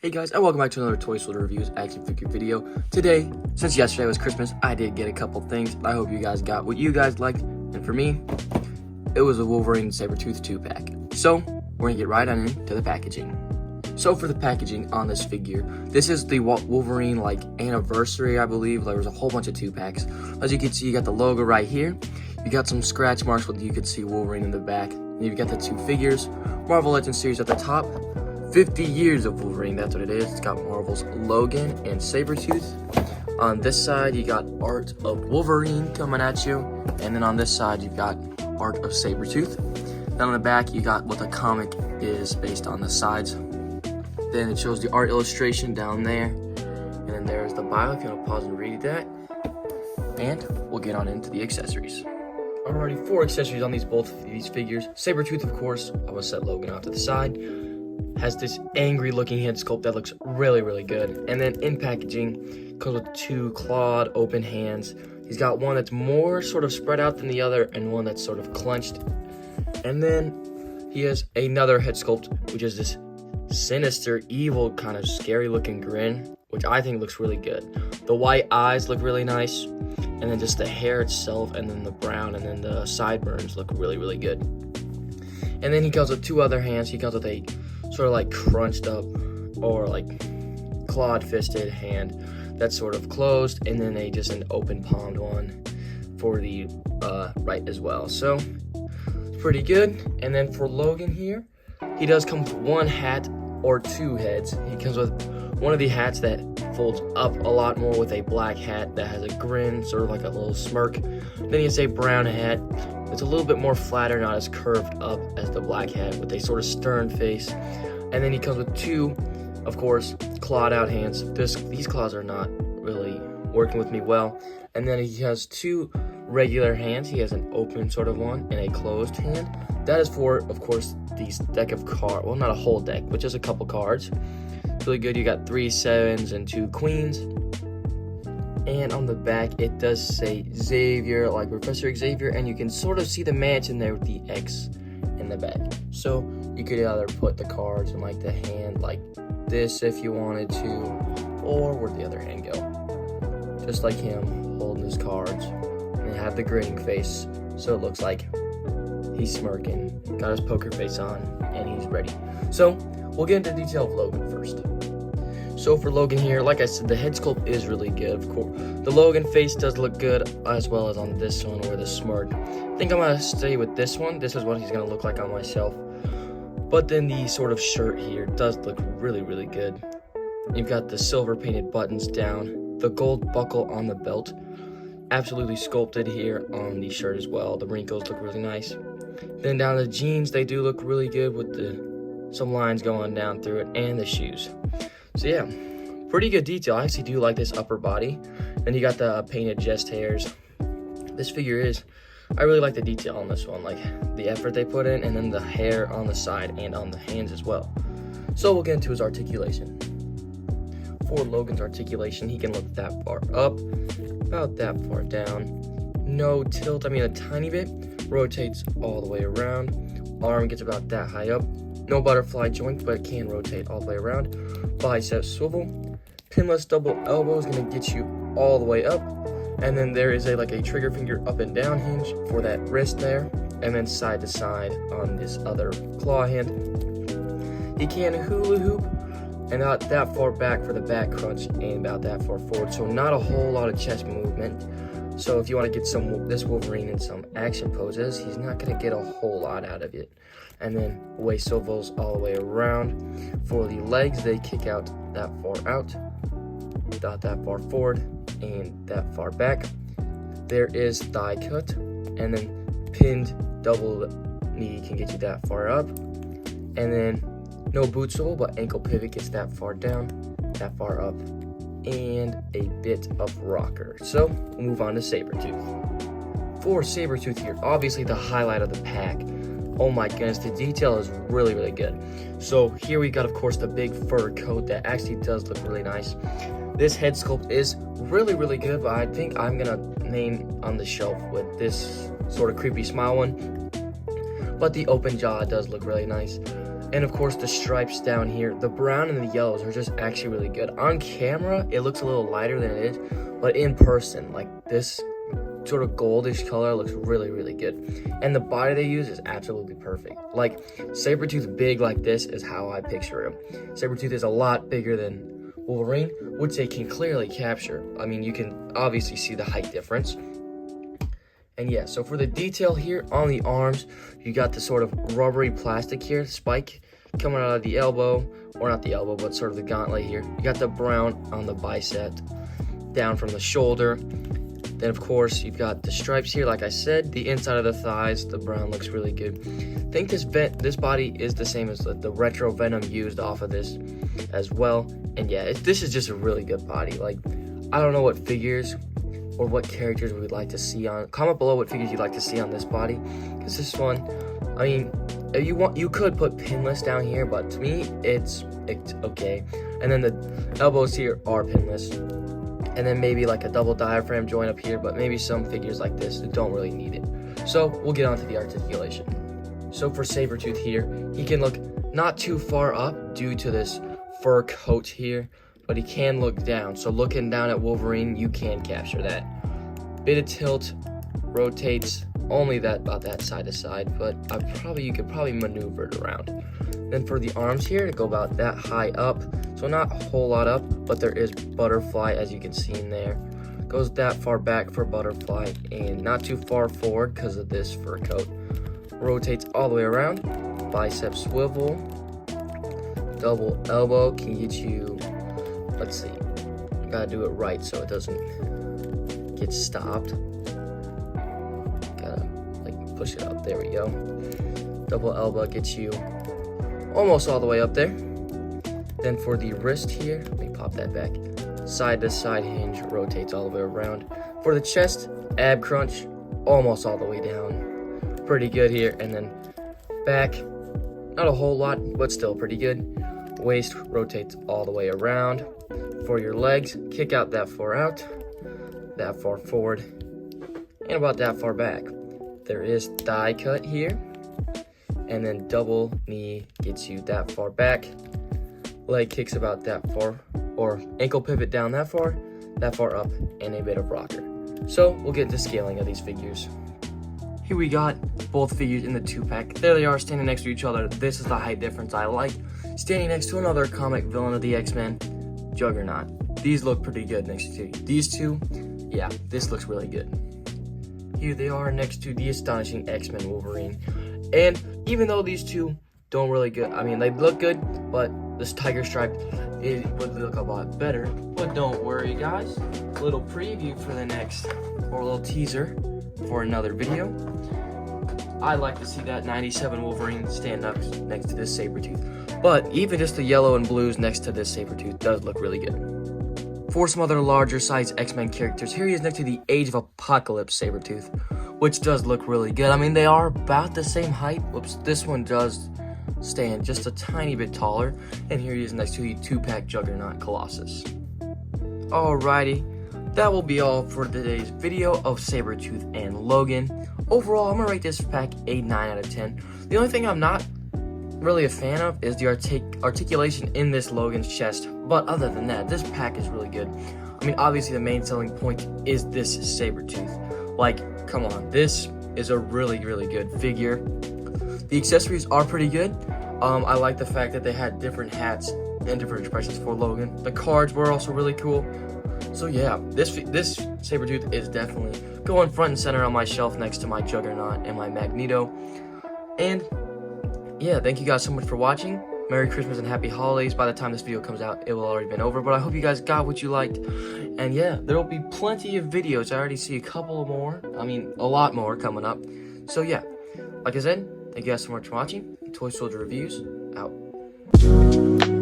Hey guys, and welcome back to another Toy Soldier Reviews action figure video. Today, since yesterday was Christmas, I did get a couple things. I hope you guys got what you guys liked, and for me, it was a Wolverine Sabertooth 2-pack. So, we're gonna get right on into the packaging. So for the packaging on this figure, this is the Wolverine anniversary, I believe. There was a whole bunch of 2-packs. As you can see, you got the logo right here. You got some scratch marks where you can see Wolverine in the back. And you've got the 2 figures, Marvel Legends series at the top. 50 years of Wolverine, that's what it is. It's got Marvel's Logan and Sabertooth. On this side, you got art of Wolverine coming at you. And then on this side, you've got art of Sabertooth. Then on the back, you got what the comic is based on the sides. Then it shows the art illustration down there. And then there's the bio if you want to pause and read that. And we'll get on into the accessories. Alrighty, 4 accessories on both of these figures. Sabertooth, of course, I will set Logan off to the side. Has this angry looking head sculpt that looks really good. And then in packaging, comes with 2 clawed open hands. He's got one that's more sort of spread out than the other and one that's sort of clenched. And then he has another head sculpt, which is this sinister, evil, kind of scary looking grin, which I think looks really good. The white eyes look really nice. And then just the hair itself, and then the brown, and then the sideburns look really good. And then he comes with 2 other hands. He comes with a sort of like crunched up or like clawed fisted hand that's sort of closed, and then an open palmed one for the right as well. So it's pretty good. And then for Logan here, he does come with 1 hat or 2 heads. He comes with one of the hats that folds up a lot more with a black hat that has a grin, sort of like a little smirk. Then he has a brown hat. It's a little bit more flatter, not as curved up as the black hat, with a sort of stern face. And then he comes with 2, of course, clawed out hands. These claws are not really working with me well. And then he has 2 regular hands. He has an open sort of one and a closed hand. That is for, of course, these deck of cards. Well, not a whole deck, but just a couple cards. It's really good. You got 3 7s and 2 queens. And on the back, it does say Xavier, like Professor Xavier, and you can sort of see the mansion there with the X in the back. So you could either put the cards in like the hand like this if you wanted to, or where'd the other hand go? Just like him holding his cards, and they have the grinning face, so it looks like he's smirking, got his poker face on, and he's ready. So we'll get into detail of Logan first. So for Logan here, like I said, the head sculpt is really good. Of course, the Logan face does look good, as well as on this one where the smirk. I think I'm gonna stay with this one. This is what he's gonna look like on myself. But then the sort of shirt here does look really good. You've got the silver painted buttons down, the gold buckle on the belt, absolutely sculpted here on the shirt as well. The wrinkles look really nice. Then down the jeans, they do look really good with some lines going down through it, and the shoes. So yeah, pretty good detail. I actually do like this upper body. Then you got the painted chest hairs. This figure I really like the detail on this one, like the effort they put in, and then the hair on the side and on the hands as well. So we'll get into his articulation. For Logan's articulation, he can look that far up, about that far down. No tilt, I mean a tiny bit. Rotates all the way around. Arm gets about that high up. No butterfly joint, but it can rotate all the way around. Bicep swivel. Pinless double elbow is going to get you all the way up. And then there is a trigger finger up and down hinge for that wrist there. And then side to side on this other claw hand. He can hula hoop, and not that far back for the back crunch, and about that far forward. So not a whole lot of chest movement. So if you want to get this Wolverine in some action poses, he's not going to get a whole lot out of it. And then waist swivels all the way around. For the legs, they kick out that far out, not that far forward, and that far back. There is thigh cut, and then pinned double knee can get you that far up. And then no boot sole, but ankle pivot gets that far down, that far up, and a bit of rocker. So we'll move on to Sabertooth. For Sabertooth here, obviously the highlight of the pack. Oh my goodness, the detail is really good. So here we got, of course, the big fur coat that actually does look really nice. This head sculpt is really good, but I think I'm gonna name on the shelf with this sort of creepy smile one. But the open jaw does look really nice. And of course the stripes down here, the brown and the yellows are just actually really good. On camera, it looks a little lighter than it is, but in person, like this sort of goldish color looks really, really good. And the body they use is absolutely perfect. Like Sabertooth big like this is how I picture him. Sabertooth is a lot bigger than Wolverine, which they can clearly capture. I mean, you can obviously see the height difference. And yeah, so for the detail here on the arms, you got the sort of rubbery plastic here, spike coming out of the elbow, or not the elbow, but sort of the gauntlet here. You got the brown on the bicep, down from the shoulder. Then of course, you've got the stripes here, like I said, the inside of the thighs, the brown looks really good. I think this body is the same as the retro Venom used off of this as well. And yeah, this is just a really good body. Like, I don't know what figures or what characters we would like to see on. Comment below what figures you'd like to see on this body, because this one, I mean, if you could put pinless down here, but to me it's okay. And then the elbows here are pinless, and then maybe like a double diaphragm joint up here, but maybe some figures like this that don't really need it. So we'll get on to the articulation. So for Sabertooth here, he can look not too far up due to this fur coat here, but he can look down. So looking down at Wolverine, you can capture that. Bit of tilt, rotates only about that side to side, but you could probably maneuver it around. Then for the arms here, to go about that high up, so not a whole lot up, but there is butterfly as you can see in there. Goes that far back for butterfly and not too far forward because of this fur coat. Rotates all the way around, bicep swivel, double elbow can get you, let's see, gotta do it right so it doesn't get stopped. Gotta like push it up, there we go. Double elbow gets you almost all the way up there. Then for the wrist here, let me pop that back. Side to side hinge, rotates all the way around. For the chest, ab crunch, almost all the way down. Pretty good here. And then back, not a whole lot, but still pretty good. Waist rotates all the way around. For your legs, kick out that far out, that far forward, and about that far back. There is thigh cut here, and then double knee gets you that far back. Leg kicks about that far, or ankle pivot down that far up, and a bit of rocker. So we'll get to scaling of these figures. Here we got both figures in the 2-pack. There they are standing next to each other. This is the height difference I like. Standing next to another comic villain of the X-Men, Juggernaut. These look pretty good next to these two. Yeah, this looks really good. Here they are next to the astonishing X-Men Wolverine. And even though these two don't really good, I mean, they look good, but this tiger stripe would look a lot better. But don't worry, guys. Little preview for the next, or a little teaser for another video. I like to see that 97 Wolverine stand up next to this Sabertooth. But even just the yellow and blues next to this Sabertooth does look really good. For some other larger size X-Men characters, here he is next to the Age of Apocalypse Sabertooth, which does look really good. I mean, they are about the same height. Whoops, this one does stand just a tiny bit taller. And here he is next to the 2-pack Juggernaut Colossus. Alrighty, that will be all for today's video of Sabertooth and Logan. Overall, I'm gonna rate this pack a 9 out of 10. The only thing I'm not really a fan of is the articulation in this Logan's chest, but other than that, this pack is really good. I mean, obviously the main selling point is this Sabertooth. Like, come on, this is a really, really good figure. The accessories are pretty good. I like the fact that they had different hats and different expressions for Logan. The cards were also really cool. So yeah, this Sabertooth is definitely going front and center on my shelf next to my Juggernaut and my Magneto. And yeah, thank you guys so much for watching. Merry Christmas and Happy Holidays. By the time this video comes out, it will already been over, but I hope you guys got what you liked. And yeah, there will be plenty of videos. I already see a couple more. I mean, a lot more coming up. So yeah, like I said, thank you guys so much for watching. Toy Soldier Reviews, out.